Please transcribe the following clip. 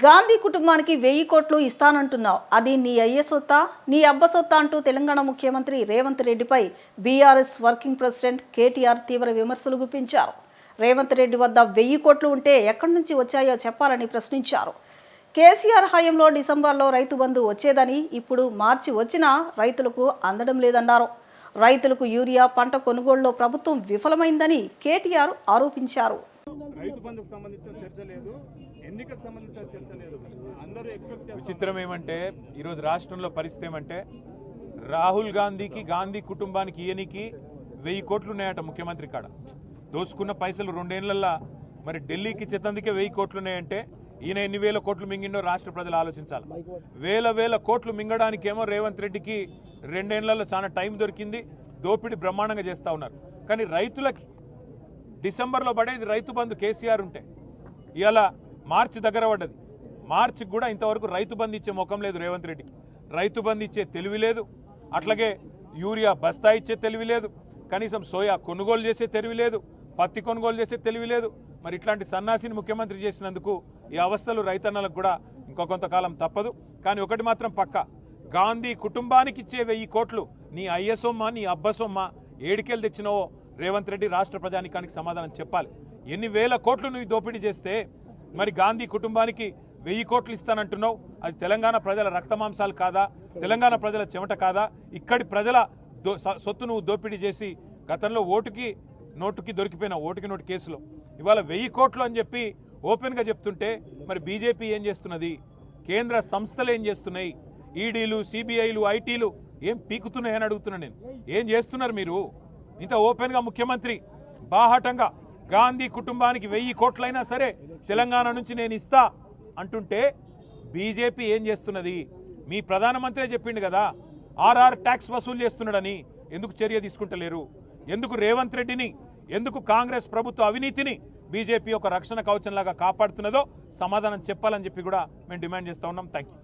గాంధీ కుటుంబానికి 1000 కోట్లు ఇస్తానంటున్నావు, అది నీ అయ్య సొత్తా, నీ అబ్బ సొత్తా అంటూ తెలంగాణ ముఖ్యమంత్రి రేవంత్ రెడ్డిపై బీఆర్ఎస్ వర్కింగ్ ప్రెసిడెంట్ కేటీఆర్ తీవ్ర విమర్శలు గుప్పించారు. రేవంత్ రెడ్డి వద్ద 1000 కోట్లు ఉంటే ఎక్కడి నుంచి వచ్చాయో చెప్పాలని ప్రశ్నించారు. కేసీఆర్ హయాంలో డిసెంబర్లో రైతు బంధు వచ్చేదని, ఇప్పుడు మార్చి వచ్చినా రైతులకు అందడం లేదన్నారు. రైతులకు యూరియా పంట కొనుగోలులో ప్రభుత్వం విఫలమైందని కేటీఆర్ ఆరోపించారు. విచిత్రం ఏమంటే ఈరోజు రాష్ట్రంలో పరిస్థితి ఏమంటే రాహుల్ గాంధీకి గాంధీ కుటుంబానికి ఈయనకి 1000 కోట్లు ఉన్నాయట ముఖ్యమంత్రి కాడ. దోసుకున్న పైసలు 2 ఏళ్లలో మరి ఢిల్లీకి చెత్తందుకే 1000 కోట్లు ఉన్నాయంటే ఈయన ఎన్ని వేల కోట్లు మింగిండో రాష్ట్ర ప్రజలు ఆలోచించాలి. వేల కోట్లు మింగడానికేమో రేవంత్ రెడ్డికి 2 ఏళ్లలో చాలా టైం దొరికింది. దోపిడీ బ్రహ్మాండంగా చేస్తూ ఉన్నారు. కానీ రైతులకి డిసెంబర్లో పడేది రైతు బంధు కేసీఆర్ ఉంటే ఇవాళ మార్చి దగ్గర పడ్డది. మార్చికి కూడా ఇంతవరకు రైతు బంధు ఇచ్చే ముఖం లేదు రేవంత్ రెడ్డికి. రైతు బంధు ఇచ్చే తెలివి లేదు, అట్లాగే యూరియా బస్తా ఇచ్చే తెలివి లేదు, కనీసం సోయా కొనుగోలు చేసే తెలివి లేదు, పత్తి కొనుగోలు చేసే తెలివి లేదు. మరి ఇట్లాంటి సన్నాసిని ముఖ్యమంత్రి చేసినందుకు ఈ అవస్థలు రైతన్నలకు కూడా ఇంకో కొంతకాలం తప్పదు. కానీ ఒకటి మాత్రం పక్కా, గాంధీ కుటుంబానికి ఇచ్చే 1000 కోట్లు నీ అయ్యసొమ్మ నీ అబ్బసొమ్మ ఏడికెళ్ళి తెచ్చినావో రేవంత్ రెడ్డి రాష్ట్ర ప్రజానికానికి సమాధానం చెప్పాలి. ఎన్ని వేల కోట్లు నువ్వు దోపిడీ చేస్తే మరి గాంధీ కుటుంబానికి 1000 కోట్లు ఇస్తానంటున్నావు, అది తెలంగాణ ప్రజల రక్తమాంసాలు కాదా? తెలంగాణ ప్రజల చెమట కాదా? ఇక్కడి ప్రజల సొత్తు నువ్వు దోపిడీ చేసి గతంలో నోటుకి దొరికిపోయిన ఓటుకి నోటు కేసులో ఇవాళ 1000 కోట్లు అని చెప్పి ఓపెన్గా చెప్తుంటే మరి బీజేపీ ఏం చేస్తున్నది? కేంద్ర సంస్థలు ఏం చేస్తున్నాయి? ఈడీలు, సిబిఐలు, ఐటీలు ఏం పీకుతున్నాయని అడుగుతున్నా నేను. ఏం చేస్తున్నారు మీరు? ఇంత ఓపెన్గా ముఖ్యమంత్రి బాహాటంగా గాంధీ కుటుంబానికి 1000 కోట్లైనా సరే తెలంగాణ నుంచి నేను ఇస్తా అంటుంటే బీజేపీ ఏం చేస్తున్నది? మీ ప్రధానమంత్రి చెప్పిండు కదా ఆర్ఆర్ ట్యాక్స్ వసూలు చేస్తున్నాడని. ఎందుకు చర్య తీసుకుంటలేరు? ఎందుకు రేవంత్ రెడ్డిని, ఎందుకు కాంగ్రెస్ ప్రభుత్వ అవినీతిని బీజేపీ ఒక రక్షణ కవచంలాగా కాపాడుతున్నదో సమాధానం చెప్పాలని చెప్పి కూడా మేము డిమాండ్ చేస్తా ఉన్నాం. Thank you.